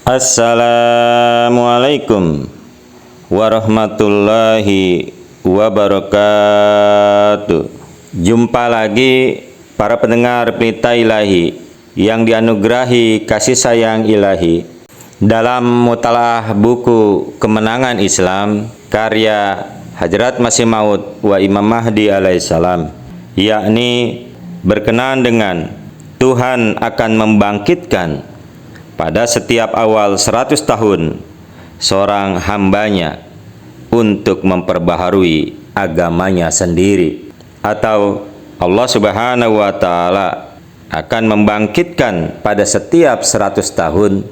Assalamualaikum warahmatullahi wabarakatuh. Jumpa lagi para pendengar Pelita Ilahi yang dianugerahi kasih sayang ilahi dalam mutalaah buku Kemenangan Islam karya Hadrat Masih Maud wa Imam Mahdi alaihissalam, yakni berkenaan dengan Tuhan akan membangkitkan pada setiap awal 100 tahun seorang hambanya untuk memperbaharui agamanya sendiri, atau Allah Subhanahu wa Ta'ala akan membangkitkan pada setiap 100 tahun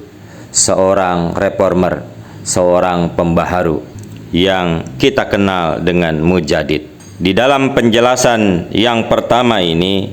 seorang reformer, seorang pembaharu yang kita kenal dengan Mujadid. Di dalam penjelasan yang pertama ini,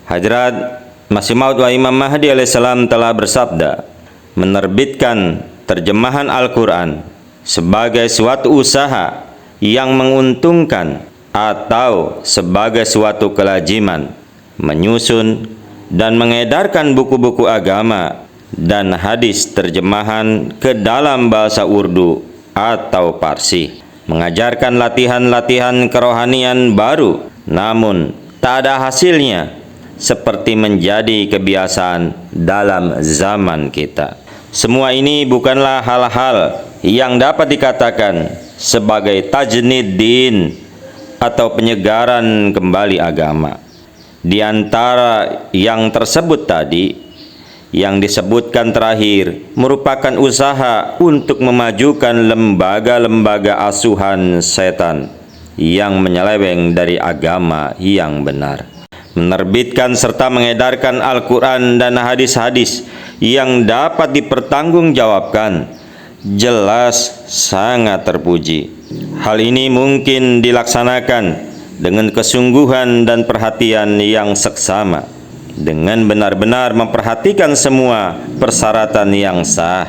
Hadrat Masih Maud wa Imam Mahdi alaihissalam telah bersabda, menerbitkan terjemahan Al-Quran sebagai suatu usaha yang menguntungkan atau sebagai suatu kelaziman, menyusun dan mengedarkan buku-buku agama dan hadis terjemahan ke dalam bahasa Urdu atau Parsi, mengajarkan latihan-latihan kerohanian baru, namun tak ada hasilnya, seperti menjadi kebiasaan dalam zaman kita. Semua ini bukanlah hal-hal yang dapat dikatakan sebagai tajdid din atau penyegaran kembali agama. Di antara yang tersebut tadi, yang disebutkan terakhir merupakan usaha untuk memajukan lembaga-lembaga asuhan setan yang menyeleweng dari agama yang benar, menerbitkan serta mengedarkan Al-Quran dan hadis-hadis yang dapat dipertanggungjawabkan, jelas sangat terpuji. Hal ini mungkin dilaksanakan dengan kesungguhan dan perhatian yang seksama, dengan benar-benar memperhatikan semua persyaratan yang sah.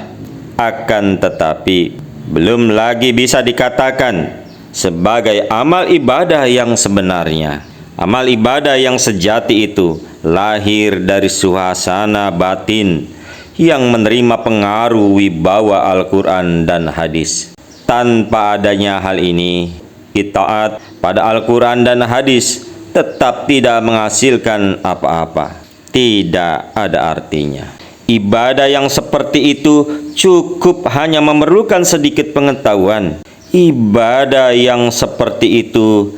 Akan tetapi belum lagi bisa dikatakan sebagai amal ibadah yang sebenarnya. Amal ibadah yang sejati itu lahir dari suasana batin yang menerima pengaruh wibawa Al-Quran dan hadis. Tanpa adanya hal ini, itaat pada Al-Quran dan hadis tetap tidak menghasilkan apa-apa, tidak ada artinya. Ibadah yang seperti itu cukup hanya memerlukan sedikit pengetahuan. Ibadah yang seperti itu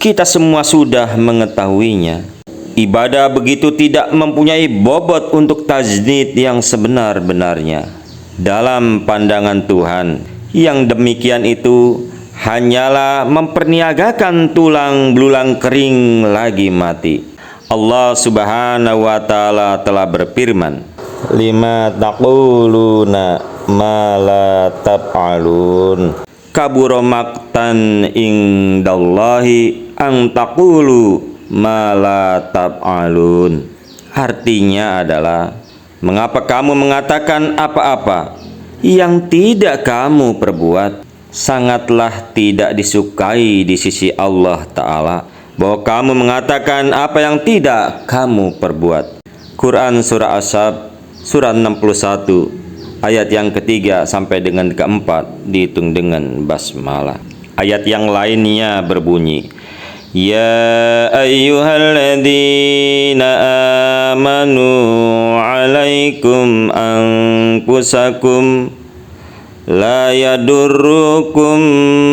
kita semua sudah mengetahuinya. Ibadah begitu tidak mempunyai bobot untuk tajdid yang sebenar-benarnya. Dalam pandangan Tuhan, yang demikian itu hanyalah memperniagakan tulang belulang kering lagi mati. Allah Subhanahu wa Ta'ala telah berfirman, lima taquluna ma la taf'alun, kabura maqtan indallahi ang taqulu ma la taf'alun. Artinya adalah, mengapa kamu mengatakan apa-apa yang tidak kamu perbuat? Sangatlah tidak disukai di sisi Allah Ta'ala bahwa kamu mengatakan apa yang tidak kamu perbuat. Quran Surah As-Sab Surah 61 ayat yang ketiga sampai dengan keempat dihitung dengan basmalah. Ayat yang lainnya berbunyi, ya ayyuhalladzina amanu alaikum anfusakum la yadurrukum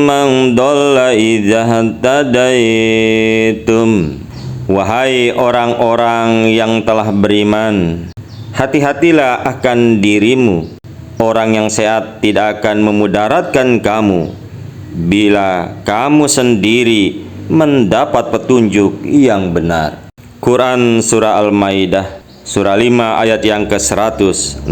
man dhalla idza hadaitum. Wahai orang-orang yang telah beriman, hati-hatilah akan dirimu. Orang yang sehat tidak akan memudaratkan kamu bila kamu sendiri mendapat petunjuk yang benar. Quran Surah Al-Maidah Surah 5 ayat yang ke-106.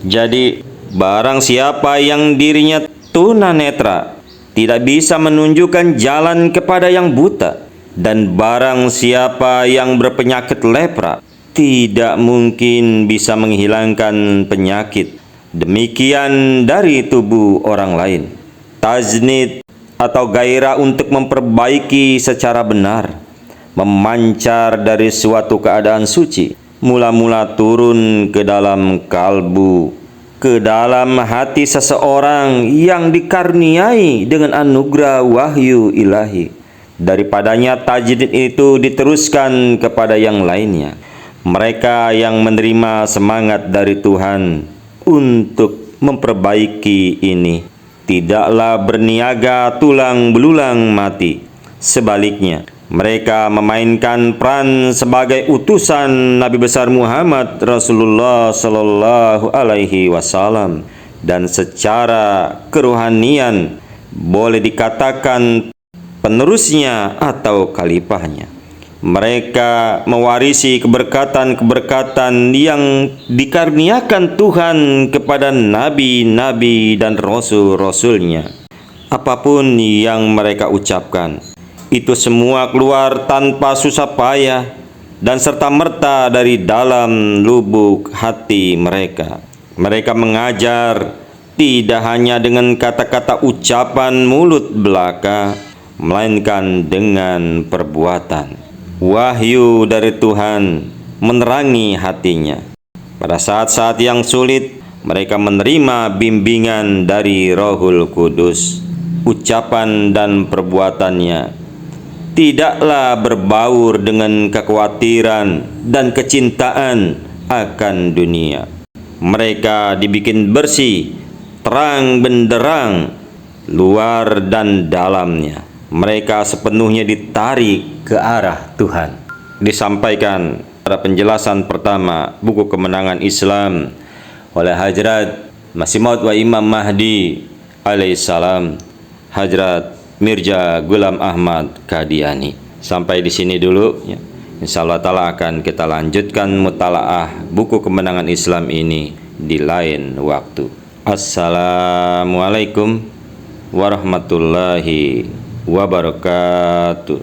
Jadi, barang siapa yang dirinya tunanetra tidak bisa menunjukkan jalan kepada yang buta, dan barang siapa yang berpenyakit lepra tidak mungkin bisa menghilangkan penyakit demikian dari tubuh orang lain. Taznid atau gairah untuk memperbaiki secara benar memancar dari suatu keadaan suci, mula-mula turun ke dalam kalbu ke dalam hati seseorang yang dikaruniai dengan anugerah wahyu ilahi. Daripadanya tajdid itu diteruskan kepada yang lainnya. Mereka yang menerima semangat dari Tuhan untuk memperbaiki ini tidaklah berniaga tulang belulang mati. Sebaliknya, mereka memainkan peran sebagai utusan Nabi besar Muhammad Rasulullah Sallallahu Alaihi Wasallam, dan secara kerohanian boleh dikatakan penerusnya atau khalifahnya. Mereka mewarisi keberkatan-keberkatan yang dikaruniakan Tuhan kepada nabi-nabi dan rasul-rasulnya. Apapun yang mereka ucapkan, itu semua keluar tanpa susah payah dan serta-merta dari dalam lubuk hati mereka. Mereka mengajar tidak hanya dengan kata-kata ucapan mulut belaka, melainkan dengan perbuatan. Wahyu dari Tuhan menerangi hatinya. Pada saat-saat yang sulit, mereka menerima bimbingan dari Rohul Kudus. Ucapan dan perbuatannya tidaklah berbaur dengan kekhawatiran dan kecintaan akan dunia. Mereka dibikin bersih, terang benderang, luar dan dalamnya. Mereka sepenuhnya ditarik ke arah Tuhan. Disampaikan pada penjelasan pertama buku Kemenangan Islam oleh Hajrat Masih Maud wa Imam Mahdi alaihissalam, Hajrat Mirza Ghulam Ahmad Qadiani. Sampai di sini dulu ya. Insyaallah ta'ala akan kita lanjutkan mutalaah buku Kemenangan Islam ini di lain waktu. Assalamualaikum warahmatullahi wabarakatuh.